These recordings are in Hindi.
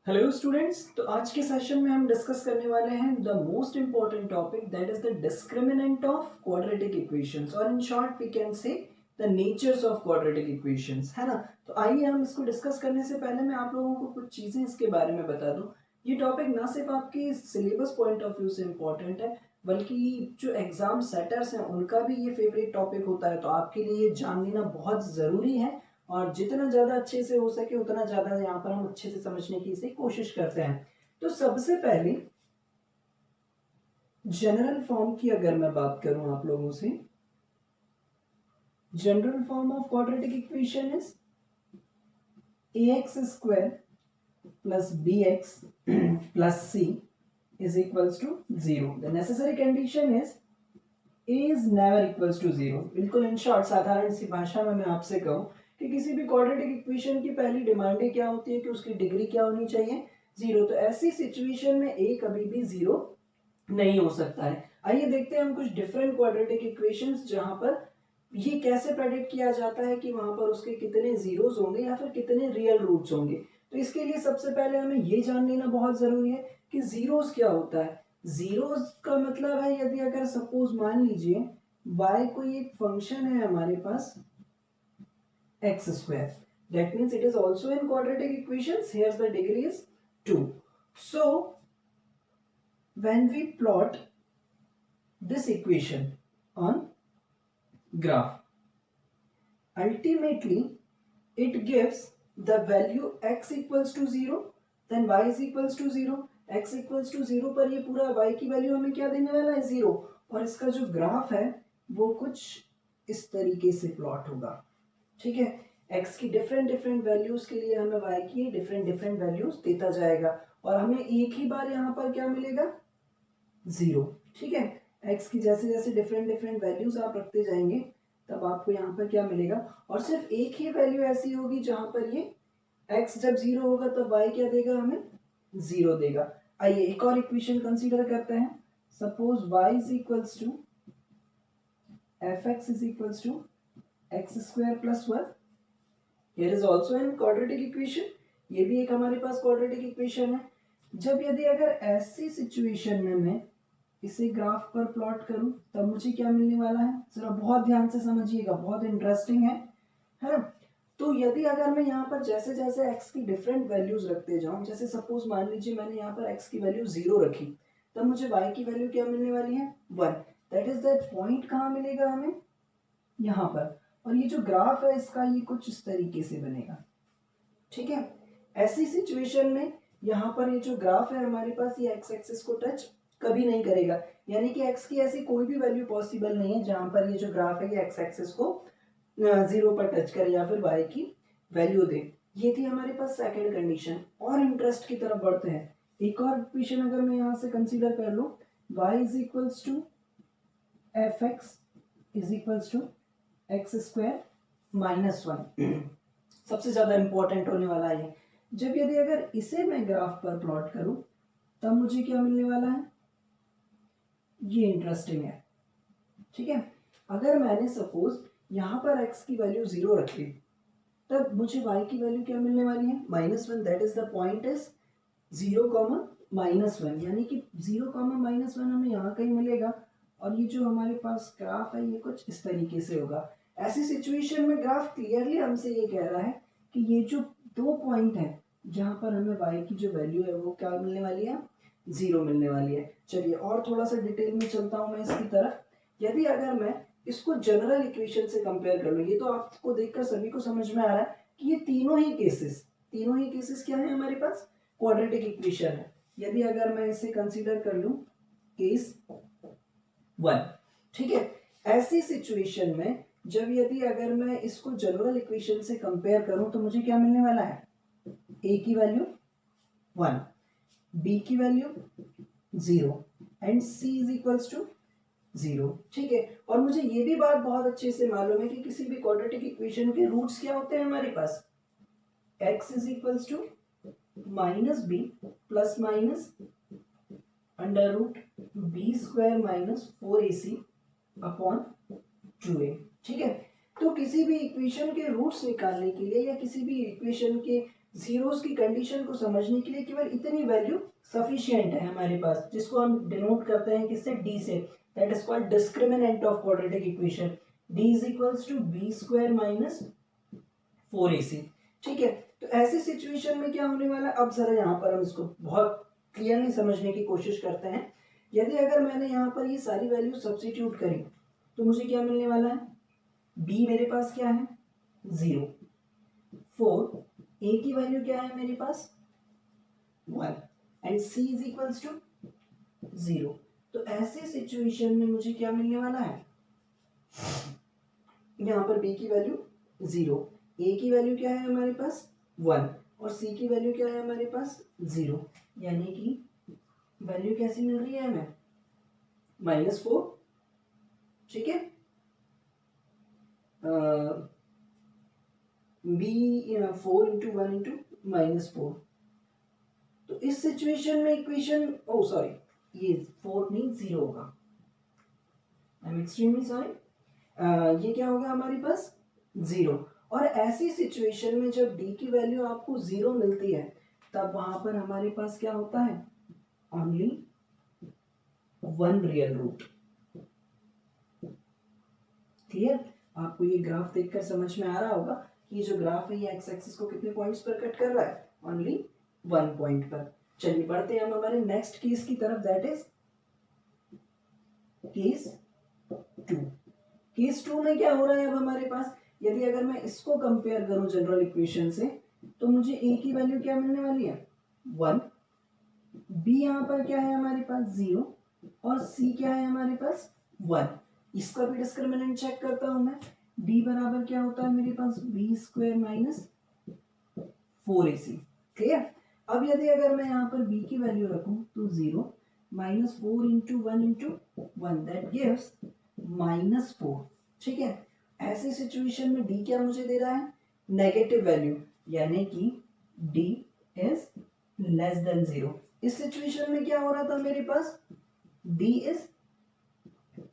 Hello students. तो आज के सेशन में हम डिस्कस करने वाले हैं the most important topic that is the discriminant of quadratic equations, और in short we can say the natures of quadratic equations, है ना। तो आइए हम इसको डिस्कस करने से पहले मैं आप लोगों को कुछ चीजें इसके बारे में बता दूं। ये टॉपिक ना सिर्फ आपकी सिलेबस पॉइंट ऑफ व्यू से इम्पोर्टेंट है, बल्कि जो एग्जाम सेटर्स हैं उनका भी ये फेवरेट टॉपिक होता है। तो आपके लिए ये जान लेना बहुत ज़रूरी है, और जितना ज़्यादा अच्छे से हो सके उतना ज़्यादा यहाँ पर हम अच्छे से समझने की इसे कोशिश करते हैं। तो सबसे पहले जनरल फॉर्म की अगर मैं बात करूं आप लोगों से, general form of quadratic equation is ax square plus bx plus c is equals to 0. The necessary condition is a is never equals to 0. बिल्कुल इन शॉर्ट साधारण सी भाषा में मैं आपसे कहूँ कि किसी भी क्वाड्रेटिक इक्वेशन की पहली डिमांड क्या होती है कि उसकी डिग्री क्या होनी चाहिए, जीरो। तो ऐसी सिचुएशन में a कभी भी जीरो नहीं हो सकता है। आइए देखते हैं हम कुछ डिफरेंट क्वाड्रेटिक इक्वेशंस जहां पर ये कैसे प्रेडिक्ट किया जाता है कि वहां पर उसके कितने जीरोस होंगे या फिर कितने रियल रूट्स होंगे। तो इसके लिए सबसे पहले हमें ये जान लेना बहुत जरूरी है कि जीरोस क्या होता है। जीरोस का मतलब है, यदि अगर सपोज मान लीजिए y कोई एक फंक्शन है हमारे पास x square, that means it is also in quadratic equations. Here's the degree is 2. So when we plot this equation on graph, ultimately it gives the value x equals to 0, then y is equals to 0. x equals to 0 पर ये पूरा y की वैल्यू हमें क्या देने वाला है, 0। और इसका जो ग्राफ है वो कुछ इस तरीके से प्लॉट होगा, ठीक है। x की डिफरेंट डिफरेंट वैल्यूज के लिए हमें y की डिफरेंट डिफरेंट वैल्यूज देता जाएगा, और हमें एक ही बार यहाँ पर क्या मिलेगा, 0, ठीक है। x की जैसे जैसे डिफरेंट डिफरेंट वैल्यूज आप रखते जाएंगे तब आपको यहाँ पर क्या मिलेगा, और सिर्फ एक ही वैल्यू ऐसी होगी जहां पर ये x जब 0 होगा तब y क्या देगा, हमें 0 देगा। आइए एक और इक्वेशन कंसीडर करते हैं। Suppose y is equals to F X is equals to X square plus 1। Here is also an quadratic equation, ये भी एक हमारे पास क्वाड्रेटिक इक्वेशन है। जब यदि अगर ऐसी सिचुएशन में मैं इसे ग्राफ पर प्लॉट करूं तब मुझे क्या मिलने वाला है, जरा बहुत ध्यान से समझिएगा, बहुत इंटरेस्टिंग है ना। तो यदि अगर मैं यहाँ पर जैसे जैसे x की डिफरेंट वैल्यूज रखते जाऊं, जैसे सपोज मान लीजिए मैंने यहाँ पर x की वैल्यू 0 रखी, तब मुझे y की वैल्यू क्या मिलने वाली है, 1। दैट इज दैट पॉइंट कहाँ मिलेगा हमें, यहाँ पर। और ये जो ग्राफ है इसका ये कुछ इस तरीके से बनेगा, ठीक है। ऐसी सिचुएशन में यहाँ पर ये जो ग्राफ है हमारे पास, ये एक्स एक्सिस को टच कभी नहीं करेगा, यानी कि x की ऐसी कोई भी वैल्यू पॉसिबल नहीं है जहां पर ये जो ग्राफ है ये एक्स एक्सिस को 0 पर टच करे या फिर y की वैल्यू दे। ये थी हमारे पास सेकंड कंडीशन। और इंटरेस्ट की तरफ बढ़ते हैं। एक और इक्वेशन अगर मैं यहाँ से कंसीडर कर लूँ, y is equals to F X is equals to X square minus 1। सबसे ज्यादा इंपॉर्टेंट होने वाला है, जब यदि अगर इसे मैं ग्राफ पर प्लॉट करूं तब मुझे क्या मिलने वाला है, ये इंटरेस्टिंग है, ठीक है। अगर मैंने सपोज यहाँ पर x की वैल्यू 0 रखी तब मुझे y की वैल्यू क्या मिलने वाली है, -1। That is the point is 0, -1, यानी कि 0, -1 हमें यहाँ कहीं मिलेगा। और ये जो हमारे पास ग्राफ है ये कुछ इस तरीके से होगा। ऐसी सिचुएशन में ग्राफ क्लियरली हमसे ये कह रहा है कि ये जो दो पॉइंट है जहां पर हमें y की जो वैल्यू है वो क्या मिलने वाली है, 0 मिलने वाली है। चलिए और थोड़ा सा डिटेल में चलता हूं मैं इसकी तरफ। यदि अगर मैं इसको जनरल इक्वेशन से कंपेयर कर लूं, ये तो आपको देखकर सभी को समझ में आ रहा है कि ये तीनों ही केसेस क्या है हमारे पास, क्वाड्रेटिक इक्वेशन है। यदि अगर मैं इसे कंसीडर कर लूं केस 1, ठीक है। ऐसी सिचुएशन में जब यदि अगर मैं इसको जनरल इक्वेशन से कंपेयर करूं तो मुझे क्या मिलने वाला है, a की वैल्यू 1, b की value 0 and c is equals to 0, ठीक है। और मुझे ये भी बात बहुत अच्छे से मालूम है कि किसी भी क्वाड्रेटिक इक्वेशन के रूट्स क्या होते हैं हमारे पास, x is equals to minus B plus minus under root B square minus 4ac upon 2a, ठीक है। तो किसी भी इक्वेशन के रूट्स निकालने के लिए या किसी भी इक्वेशन के जीरोस की कंडीशन को समझने के लिए केवल इतनी वैल्यू सफिशिएंट है हमारे पास, जिसको हम डिनोट करते हैं किससे, डी से, that is called discriminant of quadratic equation, D is equals to B square minus 4ac। ठीक है, तो ऐसी सिचुएशन में क्या होने वाला है, अब जरा यहाँ पर हम इसको बहुत क्लियरली समझने की कोशिश करते हैं। यदि अगर मैंने यहाँ पर ये सारी वैल्यू सब्स्टिट्यूट करी तो मुझे क्या मिलने वाला है, b मेरे पास क्या है 0, 4, a की वैल्यू क्या है मेरे पास 1 and c is equals to 0। तो ऐसे सिचुएशन में मुझे क्या मिलने वाला है, यहाँ पर b की वैल्यू 0, a की वैल्यू क्या है हमारे पास 1 और c की वैल्यू क्या है हमारे पास 0, यानी कि वैल्यू कैसी मिल रही है हमें -4। ठीक है, b 4 इंटू 1 इंटू -4। तो इस सिचुएशन में इक्वेशन, ओ सॉरी ये 4 नहीं 0 होगा, आई एम एक्सट्रीमली सॉरी, ये क्या होगा हमारे पास 0। और ऐसी सिचुएशन में जब d की वैल्यू आपको 0 मिलती है तब वहां पर हमारे पास क्या होता है, ओनली 1 रियल रूट। क्लियर, आपको ये ग्राफ देखकर समझ में आ रहा होगा कि ये जो ग्राफ है ये एक्स एक्सिस को कितने पॉइंट्स पर कट कर रहा है, ओनली 1 पॉइंट पर। चलिए बढ़ते हैं हम हमारे नेक्स्ट केस की तरफ, दैट इज केस 2। केस 2 में क्या हो रहा है अब हमारे पास, यदि अगर मैं इसको कंपेयर करूं जनरल इक्वेशन से तो मुझे a की वैल्यू क्या मिलने वाली है 1, b यहाँ पर क्या है हमारे पास 0 और c क्या है हमारे पास 1। इसका भी डिस्क्रिमिनेंट चेक करता हूं मैं, d बराबर क्या होता है मेरे पास b square minus 4ac। Clear, अब यदि अगर मैं यहाँ पर b की वैल्यू रखूं तो 0 -4 इंटू 1 इंटू 1 दैट गिव्स -4। ठीक है, ऐसी सिचुएशन में d क्या मुझे दे रहा है नेगेटिव वैल्यू, यानी कि d इज लेस देन 0। इस सिचुएशन में क्या हो रहा था मेरे पास, d इज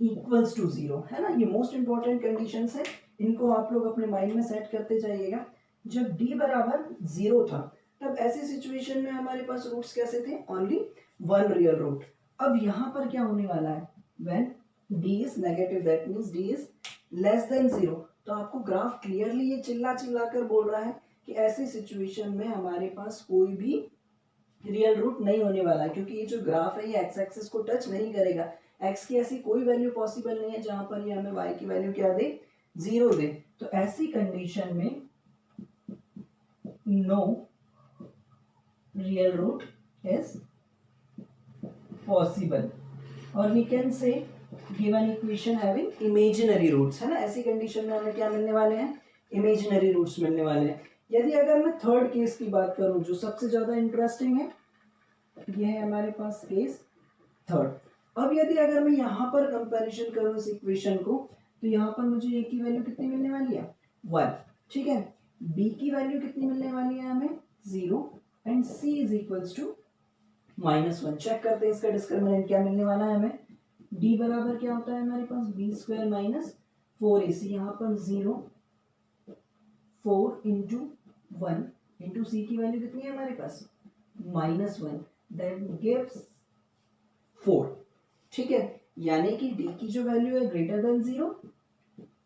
इक्वल्स टू 0, है ना। ये मोस्ट इंपॉर्टेंट कंडीशंस है, इनको आप लोग अपने माइंड में सेट करते जाइएगा। जब d बराबर 0 था तब ऐसी सिचुएशन में हमारे पास रूट्स कैसे थे, ओनली 1 रियल रूट। अब यहाँ पर क्या होने वाला है, when d is negative that means d is less than 0। तो आपको ग्राफ क्लियरली ये चिल्ला चिल्ला कर बोल रहा है कि ऐसी सिचुएशन में हमारे पास कोई भी रियल रूट नहीं होने वाला है, क्योंकि ये जो ग्राफ है ये एक्स एक्सिस को टच नहीं करेगा। एक्स की ऐसी कोई वैल्यू पॉसिबल नहीं है जहां पर ये हमें वाई की वैल्यू क्या दे 0 दे। तो ऐसी कंडीशन में no real root is possible और we can say given equation having imaginary roots, है ना। ऐसी कंडीशन में हमें क्या मिलने वाले हैं, इमेजिनरी रूट्स मिलने वाले हैं। यदि अगर मैं थर्ड केस की बात करूं जो सबसे ज्यादा इंटरेस्टिंग है, ये है हमारे पास केस थर्ड। अब यदि अगर मैं यहाँ पर कंपैरिजन करूं इस इक्वेशन को तो यहाँ पर मुझे a की वैल्यू कितनी मिलने वाली है 1। ठीक है, b की वैल्यू कितनी मिलने वाली है हमें 0 and c is equals to -1। Check करते हैं इसका डिस्क्रिमिनेंट क्या मिलने वाला है हमें, d बराबर क्या होता है हमारे पास b स्क्वायर माइनस 4ac। यहाँ पर 0 4 इंटू 1 इंटू c की वैल्यू कितनी है हमारे पास -1 दैट गिव्स 4। ठीक है, यानी कि d की जो वैल्यू है ग्रेटर देन 0,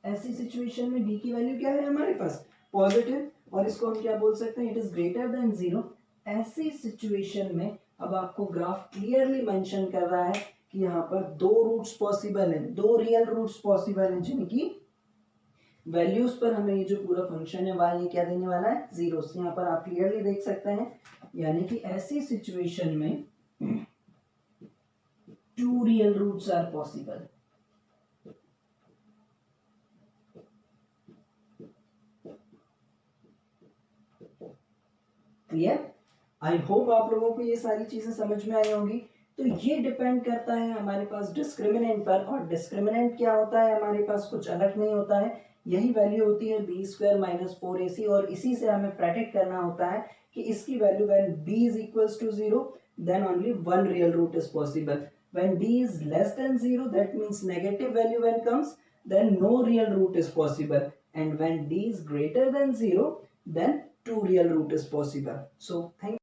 ऐसी सिचुएशन में d की वैल्यू क्या है हमारे पास पॉजिटिव, और इसको हम क्या बोल सकते हैं, इट इज ग्रेटर देन 0। ऐसी सिचुएशन में अब आपको ग्राफ क्लियरली मेंशन कर रहा है कि यहाँ पर दो रूट्स पॉसिबल हैं, दो रियल रूट्स पॉसिबल हैं, जिनकी वैल्यूज पर हमें ये जो पूरा फंक्शन है y ये क्या देने वाला है 0। यहाँ पर आप क्लियरली देख सकते हैं, यानी कि ऐसी सिचुएशन में two real roots are possible। Clear, I hope आप लोगों को ये सारी चीजें समझ में आई होंगी। तो ये डिपेंड करता है हमारे पास डिस्क्रिमिनेंट पर, और डिस्क्रिमिनेंट क्या होता है हमारे पास कुछ अलग नहीं होता है, यही वैल्यू होती है b स्क्वायर माइनस 4ac। और इसी से हमें प्रेडिक्ट करना होता है कि इसकी value when b is equals to 0 then only 1 real root is possible. When d is less than 0, that means negative value when comes, then no real root is possible. And when d is greater than 0, then 2 real root is possible. So thank